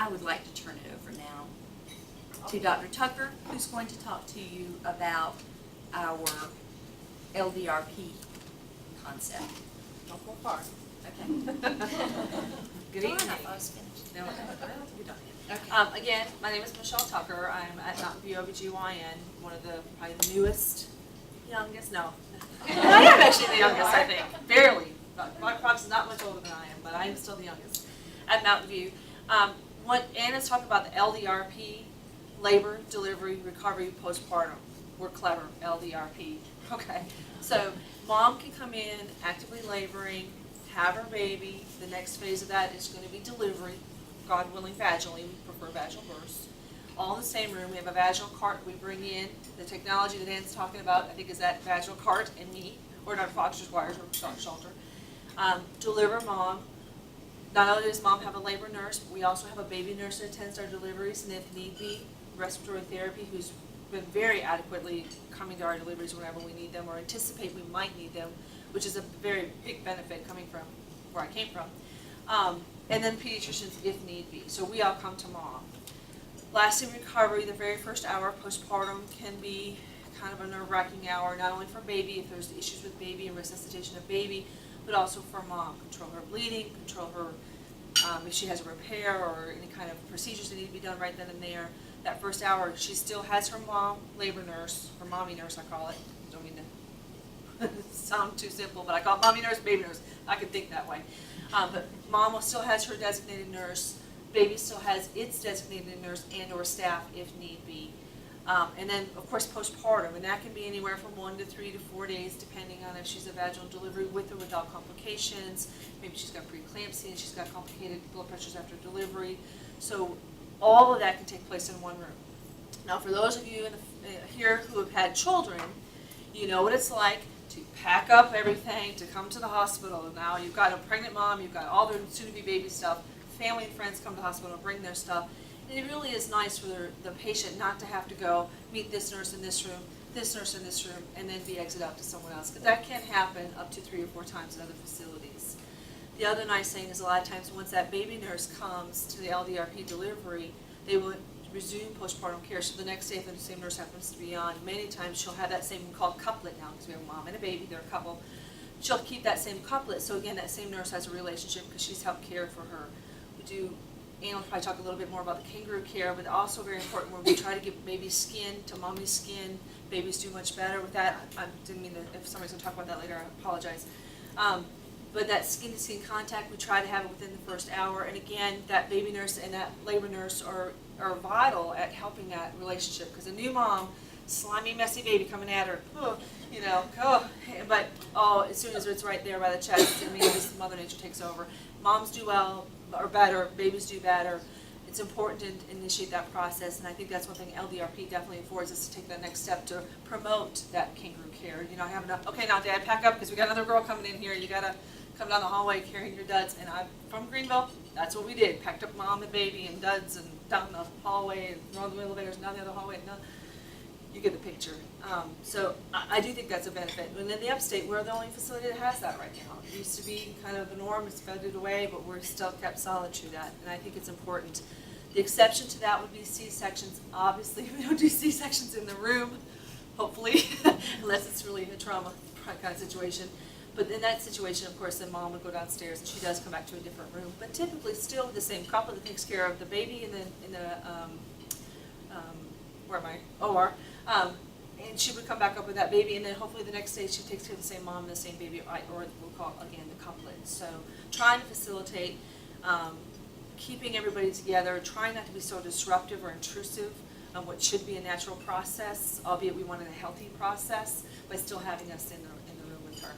I would like to turn it over now to Dr. Tucker, who's going to talk to you about our LDRP concept. Don't go far. Okay. Good evening. I was finished. No, we're done yet. Okay. Again, my name is Michelle Tucker. I'm at Mountain View OBGYN, one of the probably the newest, youngest. No, I am actually the youngest. I think barely. My prox is not much older than I am, but I am still the youngest at Mountain View. What Anna's talking about, the LDRP, labor, delivery, recovery, postpartum. We're clever, LDRP. Okay, so mom can come in actively laboring, have her baby. The next phase of that is going to be delivery, God willing, vaginally. We prefer vaginal births. All in the same room. We have a vaginal cart we bring in. The technology that Anne's talking about, I think, is that vaginal cart and me, or Dr. Fox's wires, or Dr. Shelter. Deliver mom. Not only does mom have a labor nurse, but we also have a baby nurse that attends our deliveries, and if need be, respiratory therapy, who's been very adequately coming to our deliveries whenever we need them or anticipate we might need them, which is a very big benefit coming from where I came from. And then pediatricians if need be. So we all come to mom. Lasting recovery, the very first hour postpartum can be kind of a nerve-wracking hour, not only for baby, if there's issues with baby and resuscitation of baby, but also for mom. Control her bleeding, control her, if she has a repair or any kind of procedures that need to be done right then and there. That first hour, she still has her mom, labor nurse, her mommy nurse I call it. Don't mean to sound too simple, but I call it mommy nurse, baby nurse. I can think that way. But mom still has her designated nurse. Baby still has its designated nurse and or staff if need be. And then, of course, postpartum, and that can be anywhere from 1 to 3 to 4 days, depending on if she's a vaginal delivery with or without complications. Maybe she's got preeclampsia and she's got complicated blood pressures after delivery. So all of that can take place in one room. Now, for those of you here who have had children, you know what it's like to pack up everything, to come to the hospital. Now you've got a pregnant mom, you've got all their soon-to-be baby stuff, family and friends come to the hospital and bring their stuff. And it really is nice for the patient not to have to go meet this nurse in this room, this nurse in this room, and then be exited out to someone else. Because that can happen up to 3 or 4 times in other facilities. The other nice thing is a lot of times once that baby nurse comes to the LDRP delivery, they will resume postpartum care. So the next day, if the same nurse happens to be on, many times she'll have that same called couplet now, because we have a mom and a baby, they're a couple. She'll keep that same couplet. So again, that same nurse has a relationship because she's helped care for her. We do, Anne will probably talk a little bit more about the kangaroo care, but also very important where we try to give baby skin to mommy's skin. Babies do much better with that. I didn't mean that, if somebody's going to talk about that later, I apologize. But that skin-to-skin contact, we try to have it within the first hour. And again, that baby nurse and that labor nurse are vital at helping that relationship. Because a new mom, slimy, messy baby coming at her, you know, but as soon as it's right there by the chest, I mean, just Mother Nature takes over. Moms do well, or better, babies do better. It's important to initiate that process, and I think that's one thing LDRP definitely affords us to take that next step to promote that kangaroo care. You know, I have enough, okay, now Dad, pack up because we got another girl coming in here. You got to come down the hallway carrying your duds, and I'm from Greenville. That's what we did. Packed up mom and baby and duds and down the hallway and around the elevators and down the other hallway. And you get the picture. So I do think that's a benefit. And in the Upstate, we're the only facility that has that right now. It used to be kind of the norm. It's faded away, but we're still kept solid to that, and I think it's important. The exception to that would be C-sections. Obviously, we don't do C-sections in the room, hopefully, unless it's really a trauma kind of situation. But in that situation, of course, then mom would go downstairs and she does come back to a different room. But typically still the same couple that takes care of the baby in the where am I? OR. And she would come back up with that baby, and then hopefully the next day she takes care of the same mom and the same baby, or we'll call it, again, the couplet. So trying to facilitate keeping everybody together, trying not to be so disruptive or intrusive on what should be a natural process, albeit we wanted a healthy process, by still having us in the room with her.